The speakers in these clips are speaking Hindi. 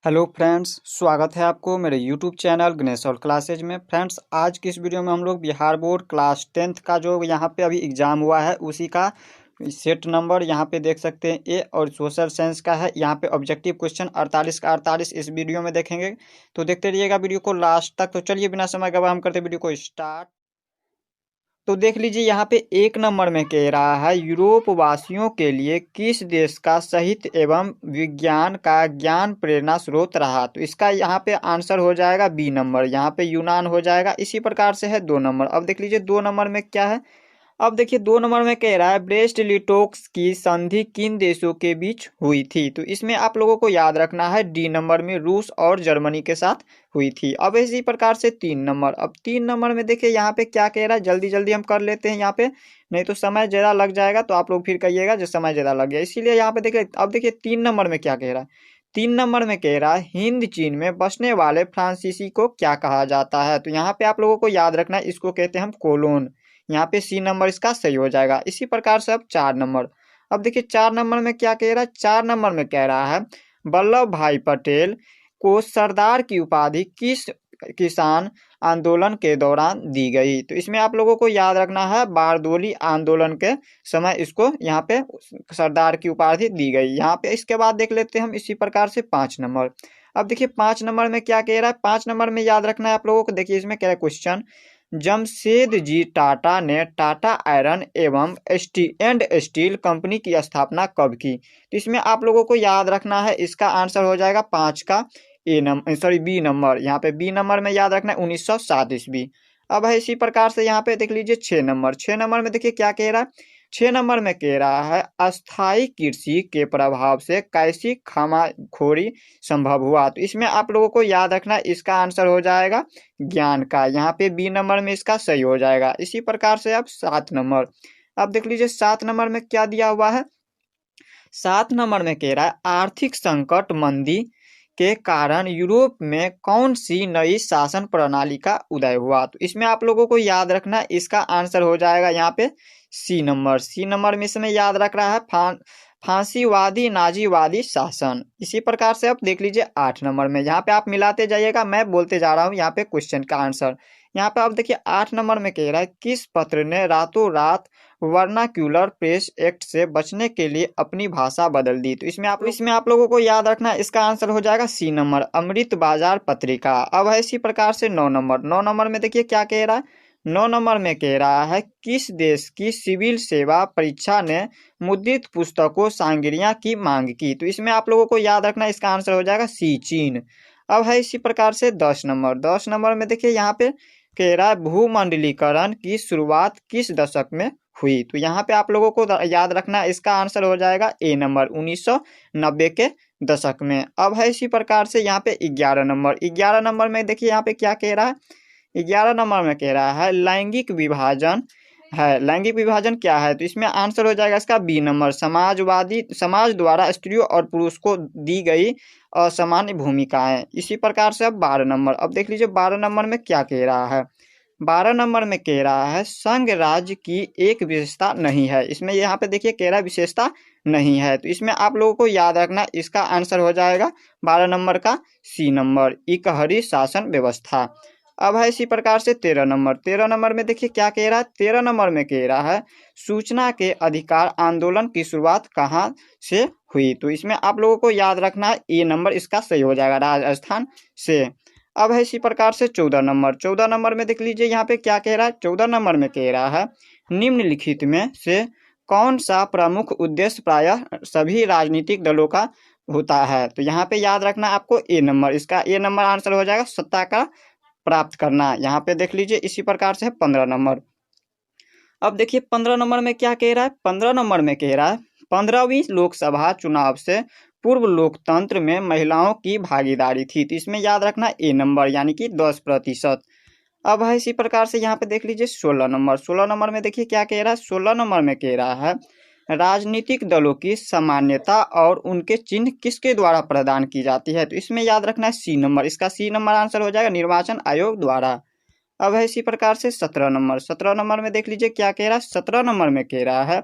हेलो फ्रेंड्स, स्वागत है आपको मेरे यूट्यूब चैनल गणेश और क्लासेज में। फ्रेंड्स, आज की इस वीडियो में हम लोग बिहार बोर्ड क्लास 10th का जो यहाँ पे अभी एग्ज़ाम हुआ है उसी का सेट नंबर यहाँ पे देख सकते हैं ए और सोशल साइंस का है। यहाँ पे ऑब्जेक्टिव क्वेश्चन 48 का 48 इस वीडियो में देखेंगे, तो देखते रहिएगा वीडियो को लास्ट तक। तो चलिए बिना समय गवाए हम करते वीडियो को स्टार्ट। तो देख लीजिए यहाँ पे एक नंबर में कह रहा है, यूरोप वासियों के लिए किस देश का साहित्य एवं विज्ञान का ज्ञान प्रेरणा स्रोत रहा। तो इसका यहाँ पे आंसर हो जाएगा बी नंबर, यहाँ पे यूनान हो जाएगा। इसी प्रकार से है 2 नंबर। अब देख लीजिए 2 नंबर में क्या है। अब देखिए 2 नंबर में कह रहा है, ब्रेस्ट लिटोक्स की संधि किन देशों के बीच हुई थी। तो इसमें आप लोगों को याद रखना है डी नंबर में रूस और जर्मनी के साथ हुई थी। अब इसी प्रकार से 3 नंबर। अब 3 नंबर में देखिए यहाँ पे क्या कह रहा है, जल्दी जल्दी हम कर लेते हैं यहाँ पे, नहीं तो समय ज़्यादा लग जाएगा तो आप लोग फिर कहिएगा जो समय ज़्यादा लग गया। इसीलिए यहाँ पे देखिए, अब देखिए 3 नंबर में क्या कह रहा है। 3 नंबर में कह रहा है, हिंद चीन में बसने वाले फ्रांसीसी को क्या कहा जाता है। तो यहाँ पे आप लोगों को याद रखना है, इसको कहते हैं हम कोलोन। यहाँ पे सी नंबर इसका सही हो जाएगा। इसी प्रकार से अब 4 नंबर। अब देखिए 4 नंबर में क्या कह रहा है। 4 नंबर में कह रहा है, वल्लभ भाई पटेल को सरदार की उपाधि किस किसान आंदोलन के दौरान दी गई। तो इसमें आप लोगों को याद रखना है, बारदोली आंदोलन के समय इसको यहाँ पे सरदार की उपाधि दी गई। यहाँ पे इसके बाद देख लेते हैं हम इसी प्रकार से 5 नंबर। अब देखिए 5 नंबर में क्या कह रहा है। 5 नंबर में याद रखना है आप लोगों को, देखिए इसमें कह रहा है क्वेश्चन, जमशेद जी टाटा ने टाटा आयरन एवं स्टील कंपनी की स्थापना कब की। तो इसमें आप लोगों को याद रखना है, इसका आंसर हो जाएगा 5 का बी नंबर। यहाँ पे बी नंबर में याद रखना है 1907 ईस्वी। अब है इसी प्रकार से यहाँ पे देख लीजिए 6 नंबर। 6 नंबर में देखिए क्या कह रहा है। 6 नंबर में कह रहा है, अस्थाई कृषि के प्रभाव से कैसी खामाखोरी संभव हुआ। तो इसमें आप लोगों को याद रखना है, इसका आंसर हो जाएगा ज्ञान का। यहाँ पे बी नंबर में इसका सही हो जाएगा। इसी प्रकार से अब 7 नंबर। अब देख लीजिए 7 नंबर में क्या दिया हुआ है। 7 नंबर में कह रहा है, आर्थिक संकट मंदी के कारण यूरोप में कौन सी नई शासन प्रणाली का उदय हुआ। तो इसमें आप लोगों को याद रखना है, इसका आंसर हो जाएगा यहाँ पे सी नंबर। सी नंबर में इसमें याद रख रहा है फांसीवादी नाजीवादी शासन। इसी प्रकार से अब देख लीजिए 8 नंबर में, यहाँ पे आप मिलाते जाइएगा, मैं बोलते जा रहा हूँ यहाँ पे क्वेश्चन का आंसर। यहाँ पे अब देखिए 8 नंबर में कह रहा है, किस पत्र ने रातों रात वर्नाक्यूलर प्रेस एक्ट से बचने के लिए अपनी भाषा बदल दी। तो इसमें आप लोगों को याद रखना है, इसका आंसर हो जाएगा सी नंबर, अमृत बाजार पत्रिका। अब है इसी प्रकार से 9 नंबर। 9 नंबर में देखिए क्या कह रहा है। 9 नंबर में कह रहा है, किस देश की सिविल सेवा परीक्षा ने मुद्रित पुस्तकों सामग्रियां की मांग की। तो इसमें आप लोगों को याद रखना है, इसका आंसर हो जाएगा सी चीन। अब है इसी प्रकार से 10 नंबर। 10 नंबर में देखिए यहाँ पे कह रहा है, भूमंडलीकरण की शुरुआत किस दशक में हुई। तो यहाँ पे आप लोगों को याद रखना है, इसका आंसर हो जाएगा ए नंबर, 1990 के दशक में। अब है इसी प्रकार से यहाँ पे 11 नंबर। 11 नंबर में देखिए यहाँ पे क्या कह रहा है। 11 नंबर में कह रहा है, लैंगिक विभाजन है। लैंगिक विभाजन क्या है। तो इसमें आंसर हो जाएगा इसका बी नंबर, समाज द्वारा स्त्रियों और पुरुष को दी गई असामान्य भूमिकाएं। इसी प्रकार से अब 12 नंबर। अब देख लीजिए 12 नंबर में क्या कह रहा है। 12 नंबर में कह रहा है, संघ राज्य की एक विशेषता नहीं है। इसमें यहाँ पे देखिए कह रहा है विशेषता नहीं है। तो इसमें आप लोगों को याद रखना, इसका आंसर हो जाएगा 12 नंबर का सी नंबर, इकहरी शासन व्यवस्था। अब है इसी प्रकार से 13 नंबर। 13 नंबर में देखिए क्या कह रहा है। 13 नंबर में कह रहा है, सूचना के अधिकार आंदोलन की शुरुआत कहाँ से हुई। तो इसमें आप लोगों को याद रखना है, ए नंबर इसका सही हो जाएगा, राजस्थान से। अब है इसी प्रकार से 14 नंबर। 14 नंबर में देख लीजिए यहाँ पे क्या कह रहा है। 14 नंबर में कह रहा है, निम्नलिखित में से कौन सा प्रमुख उद्देश्य प्रायः सभी राजनीतिक दलों का होता है। तो यहाँ पे याद रखना आपको ए नंबर, इसका ए नंबर आंसर हो जाएगा सत्ता का प्राप्त करना। यहाँ पे देख लीजिए इसी प्रकार से 15 नंबर। अब देखिए 15 नंबर में क्या कह रहा है। 15 नंबर में कह रहा है, 15वीं लोकसभा चुनाव से पूर्व लोकतंत्र में महिलाओं की भागीदारी थी। तो इसमें याद रखना ए नंबर, यानी कि 10%। अब है इसी प्रकार से यहाँ पे देख लीजिए 16 नंबर। 16 नंबर में देखिए क्या कह रहा है। 16 नंबर में कह रहा है, राजनीतिक दलों की सामान्यता और उनके चिन्ह किसके द्वारा प्रदान की जाती है। तो इसमें याद रखना है सी नंबर, इसका सी नंबर आंसर हो जाएगा, निर्वाचन आयोग द्वारा। अब है इसी प्रकार से 17 नंबर। 17 नंबर में देख लीजिए क्या कह रहा है। 17 नंबर में कह रहा है,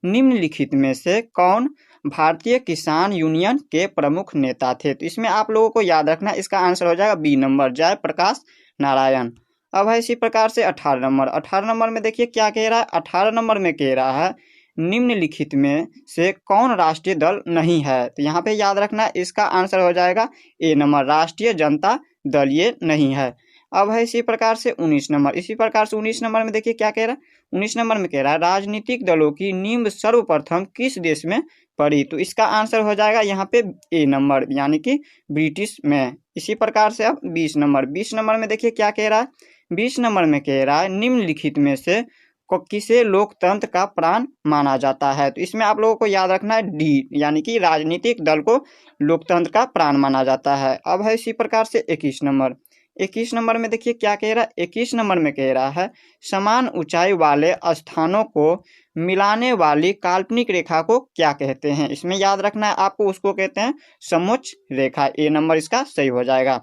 निम्नलिखित में से कौन भारतीय किसान यूनियन के प्रमुख नेता थे। तो इसमें आप लोगों को याद रखना, इसका आंसर हो जाएगा बी नंबर, जयप्रकाश नारायण। अब है इसी प्रकार से 18 नंबर में देखिए क्या कह रहा है। 18 नंबर में कह रहा है निम्नलिखित में से कौन राष्ट्रीय दल नहीं है। तो यहाँ पे याद रखना, इसका आंसर हो जाएगा ए नंबर, राष्ट्रीय जनता दल ये नहीं है। अब है इसी प्रकार से 19 नंबर। इसी प्रकार से 19 नंबर में देखिए क्या कह रहा है। 19 नंबर में कह रहा है राजनीतिक दलों की नींव सर्वप्रथम किस देश में पड़ी। तो इसका आंसर हो जाएगा यहाँ पे ए नंबर, यानी कि ब्रिटिश में। इसी प्रकार से अब 20 नंबर। 20 नंबर में देखिए क्या कह रहा है। 20 नंबर में कह रहा है निम्नलिखित में से किसे लोकतंत्र का प्राण माना जाता है। तो इसमें आप लोगों को याद रखना है डी, यानी कि राजनीतिक दल को लोकतंत्र का प्राण माना जाता है। अब है इसी प्रकार से 21 नंबर। 21 नंबर में देखिए क्या कह रहा है। 21 नंबर में कह रहा है समान ऊंचाई वाले स्थानों को मिलाने वाली काल्पनिक रेखा को क्या कहते हैं। इसमें याद रखना है आपको, उसको कहते हैं समोच्च रेखा। ए नंबर इसका सही हो जाएगा।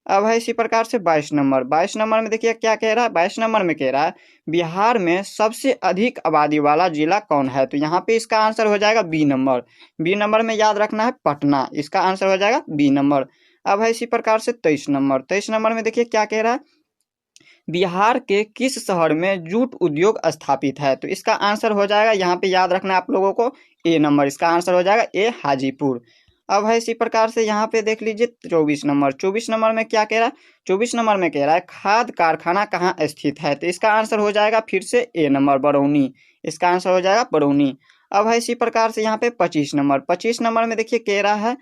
अब है इसी प्रकार से 22 नंबर। 22 नंबर में देखिए क्या कह रहा है। 22 नंबर में कह रहा है बिहार में सबसे अधिक आबादी वाला जिला कौन है। तो यहाँ पे इसका आंसर हो जाएगा बी नंबर। बी नंबर में याद रखना है पटना, इसका आंसर हो जाएगा बी नंबर। अब है इसी प्रकार से 23 नंबर। 23 नंबर में देखिए क्या कह रहा है बिहार के किस शहर में जूट उद्योग स्थापित है। तो इसका आंसर हो जाएगा, यहाँ पे याद रखना है आप लोगों को ए नंबर, इसका आंसर हो जाएगा ए हाजीपुर। अब है इसी प्रकार से यहाँ पे देख लीजिए 24 नंबर। 24 नंबर में क्या कह रहा है। 24 नंबर में कह रहा है खाद कारखाना कहाँ स्थित है। तो इसका आंसर हो जाएगा फिर से ए नंबर, बरौनी, इसका आंसर हो जाएगा बरौनी। अब है इसी प्रकार से यहाँ पे 25 नंबर। 25 नंबर में देखिए कह रहा है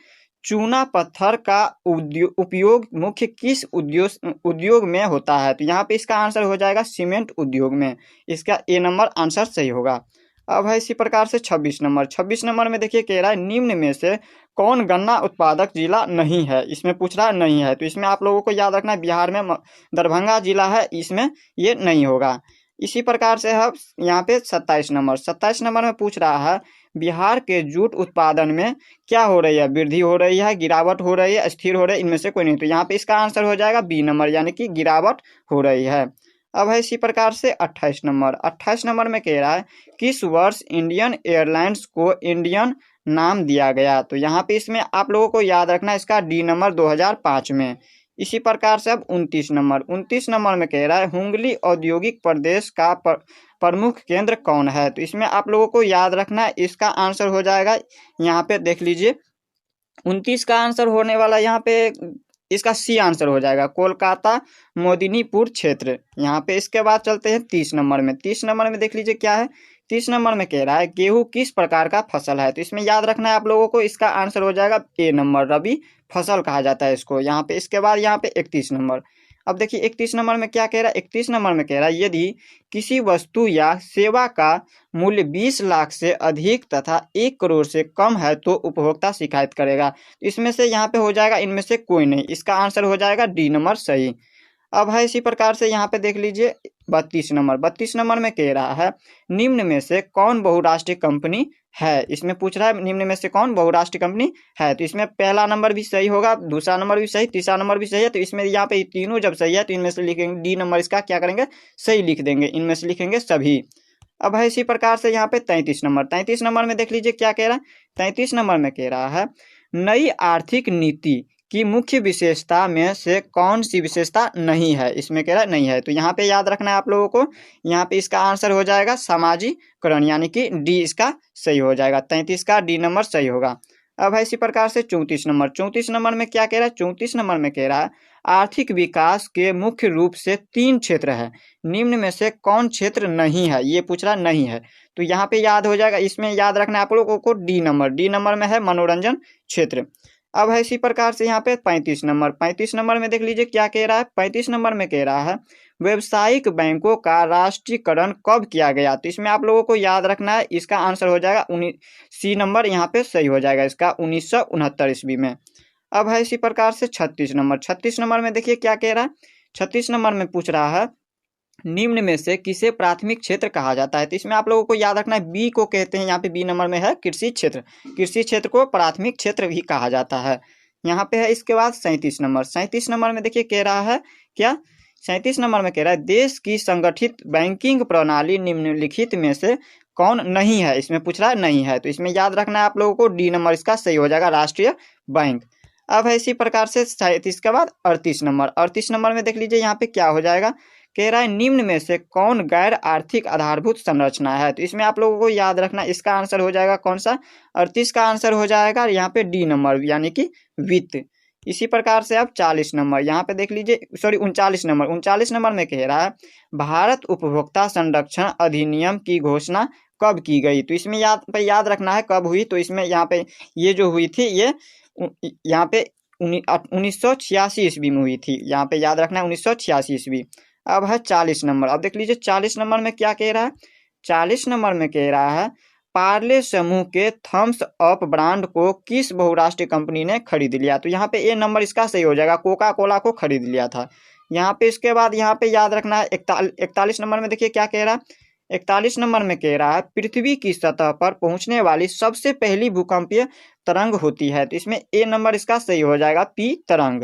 चूना पत्थर का उपयोग मुख्य किस उद्योग में होता है। तो यहाँ पे इसका आंसर हो जाएगा सीमेंट उद्योग में, इसका ए नंबर आंसर सही होगा। अब है इसी प्रकार से 26 नंबर। 26 नंबर में देखिए कह रहा है निम्न में से कौन गन्ना उत्पादक जिला नहीं है। इसमें पूछ रहा है नहीं है, तो इसमें आप लोगों को याद रखना है बिहार में दरभंगा जिला है, इसमें ये नहीं होगा। इसी प्रकार से हम यहाँ पे 27 नंबर। 27 नंबर में पूछ रहा है बिहार के जूट उत्पादन में क्या हो रही है, वृद्धि हो रही है, गिरावट हो रही है, स्थिर हो रही है, इनमें से कोई नहीं। तो यहाँ पे इसका आंसर हो जाएगा बी नंबर, यानी कि गिरावट हो रही है। अब है इसी प्रकार से 28 नंबर। 28 नंबर में कह रहा है किस वर्ष इंडियन एयरलाइंस को इंडियन नाम दिया गया। तो यहाँ पे इसमें आप लोगों को याद रखना है इसका डी नंबर 2005 में। इसी प्रकार से अब 29 नंबर। 29 नंबर में कह रहा है हुगली औद्योगिक प्रदेश का प्रमुख केंद्र कौन है। तो इसमें आप लोगों को याद रखना है, इसका आंसर हो जाएगा यहाँ पे देख लीजिए 29 का आंसर होने वाला यहाँ पे इसका सी आंसर हो जाएगा कोलकाता मोदिनीपुर क्षेत्र। यहाँ पे इसके बाद चलते हैं 30 नंबर में। 30 नंबर में देख लीजिए क्या है। 30 नंबर में कह रहा है गेहूं किस प्रकार का फसल है। तो इसमें याद रखना है आप लोगों को, इसका आंसर हो जाएगा ए नंबर, रबी फसल कहा जाता है इसको। यहाँ पे इसके बाद यहाँ पे 31 नंबर। अब देखिए 31 नंबर में क्या कह रहा है। 31 नंबर में कह रहा है यदि किसी वस्तु या सेवा का मूल्य 20 लाख से अधिक तथा 1 करोड़ से कम है तो उपभोक्ता शिकायत करेगा। इसमें से यहाँ पे हो जाएगा इनमें से कोई नहीं, इसका आंसर हो जाएगा डी नंबर सही। अब है इसी प्रकार से यहाँ पे देख लीजिए 32 नंबर। 32 नंबर में कह रहा है निम्न में से कौन बहुराष्ट्रीय कंपनी है। इसमें पूछ रहा है निम्न में से कौन बहुराष्ट्रीय कंपनी है। तो इसमें पहला नंबर भी सही होगा, दूसरा नंबर भी सही, तीसरा नंबर भी सही है। तो इसमें यहाँ पे तीनों जब सही है तो इनमें से लिखेंगे डी नंबर, इसका क्या करेंगे सही लिख देंगे, इनमें से लिखेंगे सभी। अब है इसी प्रकार से यहाँ पे 33 नंबर। 33 नंबर में देख लीजिए क्या कह रहा है। 33 नंबर में कह रहा है नई आर्थिक नीति की मुख्य विशेषता में से कौन सी विशेषता नहीं है। इसमें कह रहा है नहीं है, तो यहाँ पे याद रखना है आप लोगों को, यहाँ पे इसका आंसर हो जाएगा सामाजिकरण, यानी कि डी इसका सही हो जाएगा। 33 का डी नंबर सही होगा। अब है इसी प्रकार से 34 नंबर। 34 नंबर में क्या कह रहा है। 34 नंबर में कह रहा है आर्थिक विकास के मुख्य रूप से 3 क्षेत्र है, निम्न में से कौन क्षेत्र नहीं है। ये पूछ रहा नहीं है, तो यहाँ पे याद हो जाएगा, इसमें याद रखना है आप लोगों को डी नंबर। डी नंबर में है मनोरंजन क्षेत्र। अब है इसी प्रकार से यहाँ पे 35 नंबर। 35 नंबर में देख लीजिए क्या कह रहा है। 35 नंबर में कह रहा है व्यावसायिक बैंकों का राष्ट्रीयकरण कब किया गया। तो इसमें आप लोगों को याद रखना है, इसका आंसर हो जाएगा सी नंबर, यहाँ पे सही हो जाएगा इसका 1969 ईस्वी में। अब है इसी प्रकार से 36 नंबर। 36 नंबर में देखिए क्या कह रहा है। 36 नंबर में पूछ रहा है निम्न में से किसे प्राथमिक क्षेत्र कहा जाता है। तो इसमें आप लोगों को याद रखना है बी को कहते हैं, यहाँ पे बी नंबर में है कृषि क्षेत्र। कृषि क्षेत्र को प्राथमिक क्षेत्र भी कहा जाता है। यहाँ पे है इसके बाद 37 नंबर। 37 नंबर में देखिए कह रहा है क्या। 37 नंबर में कह रहा है देश की संगठित बैंकिंग प्रणाली निम्नलिखित में से कौन नहीं है, इसमें पूछ रहा है नहीं है, तो इसमें याद रखना है आप लोगों को डी नंबर इसका सही हो जाएगा, राष्ट्रीय बैंक। अब है इसी प्रकार से 37 के बाद 38 नंबर। 38 नंबर में देख लीजिए यहाँ पे क्या हो जाएगा, कह रहा है निम्न में से कौन गैर आर्थिक आधारभूत संरचना है। तो इसमें आप लोगों को याद रखना, इसका आंसर हो जाएगा कौन सा, 38 का आंसर हो जाएगा यहाँ पे डी नंबर यानी कि वित्त। इसी प्रकार से अब 40 नंबर यहाँ पे देख लीजिए, सॉरी 39 नंबर। 39 नंबर में कह रहा है भारत उपभोक्ता संरक्षण अधिनियम की घोषणा कब की गई। तो इसमें याद रखना है कब हुई। तो इसमें यहाँ पे ये जो हुई थी ये यहाँ पे 1986 ईस्वी में हुई थी, यहाँ पे याद रखना है 1986 ईस्वी। अब है 40 नंबर। अब देख लीजिए 40 नंबर में क्या कह रहा है, 40 नंबर में कह रहा है पार्ले समूह के थम्स अप ब्रांड को किस बहुराष्ट्रीय कंपनी ने खरीद लिया। तो यहाँ पे ए नंबर इसका सही हो जाएगा, कोका कोला को खरीद लिया था यहाँ पे। इसके बाद यहाँ पे याद रखना है 41 नंबर में देखिए क्या कह रहा है, 41 नंबर में कह रहा है पृथ्वी की सतह पर पहुंचने वाली सबसे पहली भूकंपीय तरंग होती है। तो इसमें ए नंबर इसका सही हो जाएगा, पी तरंग।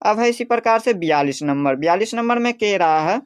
अब है इसी प्रकार से 42 नंबर। 42 नंबर में कह रहा है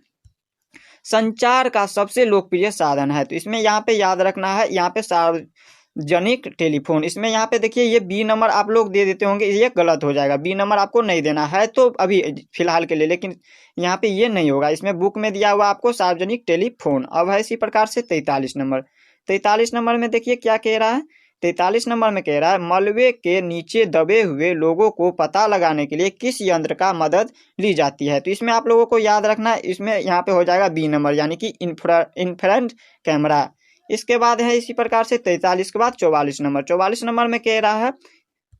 संचार का सबसे लोकप्रिय साधन है। तो इसमें यहाँ पे याद रखना है, यहाँ पे सार्वजनिक टेलीफोन। इसमें यहाँ पे देखिए ये बी नंबर आप लोग दे देते होंगे, ये गलत हो जाएगा, बी नंबर आपको नहीं देना है तो अभी फिलहाल के लिए, लेकिन यहाँ पे ये नहीं होगा, इसमें बुक में दिया हुआ आपको सार्वजनिक टेलीफोन। अब है इसी प्रकार से 43 नंबर। 43 नंबर में देखिए क्या कह रहा है, 43 नंबर में कह रहा है मलबे के नीचे दबे हुए लोगों को पता लगाने के लिए किस यंत्र का मदद ली जाती है। तो इसमें आप लोगों को याद रखना है, इसमें यहाँ पे हो जाएगा बी नंबर यानी कि इंफ्रारेड कैमरा। इसके बाद है इसी प्रकार से 43 के बाद 44 नंबर। 44 नंबर में कह रहा है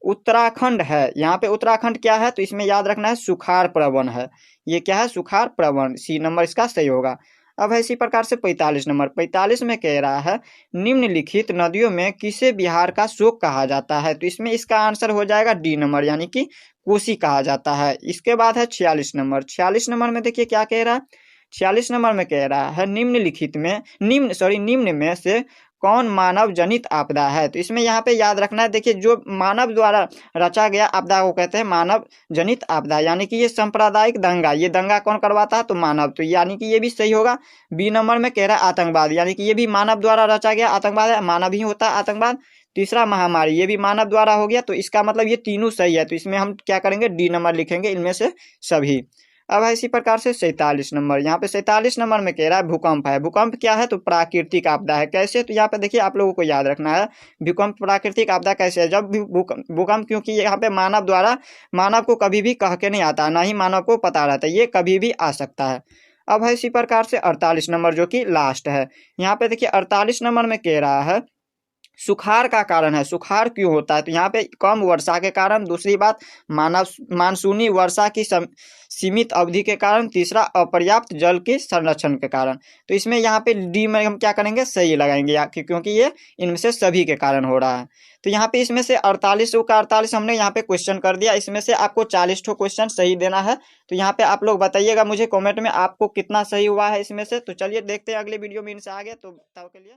उत्तराखंड है, यहाँ पे उत्तराखंड क्या है, तो इसमें याद रखना है सुखाड़ प्रवण है, ये क्या है सुखाड़ प्रवण, सी नंबर इसका सही होगा। अब है इसी प्रकार से 45 नंबर। 45 में कह रहा है निम्नलिखित नदियों में किसे बिहार का शोक कहा जाता है। तो इसमें इसका आंसर हो जाएगा डी नंबर यानी कि कोसी कहा जाता है। इसके बाद है 46 नंबर। 46 नंबर में देखिए क्या कह रहा है, 46 नंबर में कह रहा है निम्न में से कौन मानव जनित आपदा है। तो इसमें यहाँ पे याद रखना है, देखिए जो मानव द्वारा रचा गया आपदा को कहते हैं मानव जनित आपदा, यानी कि ये सांप्रदायिक दंगा, ये दंगा कौन करवाता है तो मानव, तो यानी कि ये भी सही होगा। बी नंबर में कह रहा है आतंकवाद, यानी कि ये भी मानव द्वारा रचा गया आतंकवाद है, मानव ही होता है आतंकवाद। तीसरा महामारी, ये भी मानव द्वारा हो गया, तो इसका मतलब ये तीनों सही है। तो इसमें हम क्या करेंगे, डी नंबर लिखेंगे इनमें से सभी। अब है इसी प्रकार से 47 नंबर। यहाँ पे 47 नंबर में कह रहा है भूकंप है। भूकंप क्या है तो प्राकृतिक आपदा है। कैसे, तो यहाँ पे देखिए आप लोगों को याद रखना है भूकंप प्राकृतिक आपदा कैसे है, जब भी भूकंप, क्योंकि यहाँ पे मानव द्वारा, मानव को कभी भी कह के नहीं आता, ना ही मानव को पता रहता है, ये कभी भी आ सकता है। अब है इसी प्रकार से 48 नंबर जो कि लास्ट है। यहाँ पे देखिए 48 नंबर में कह रहा है सुखाड़ का कारण है, सुखाड़ क्यों होता है, तो यहाँ पे कम वर्षा के कारण, दूसरी बात मानसूनी वर्षा की सीमित अवधि के कारण, तीसरा अपर्याप्त जल के संरक्षण के कारण। तो इसमें यहाँ पे डी में हम क्या करेंगे, सही लगाएंगे, क्योंकि ये इनमें से सभी के कारण हो रहा है। तो यहाँ पे इसमें से 48 का 48 हमने यहाँ पे क्वेश्चन कर दिया, इसमें से आपको 40 क्वेश्चन सही देना है। तो यहाँ पे आप लोग बताइएगा मुझे कॉमेंट में आपको कितना सही हुआ है इसमें से। तो चलिए देखते हैं अगले वीडियो में इनसे आगे, तो तब के लिए।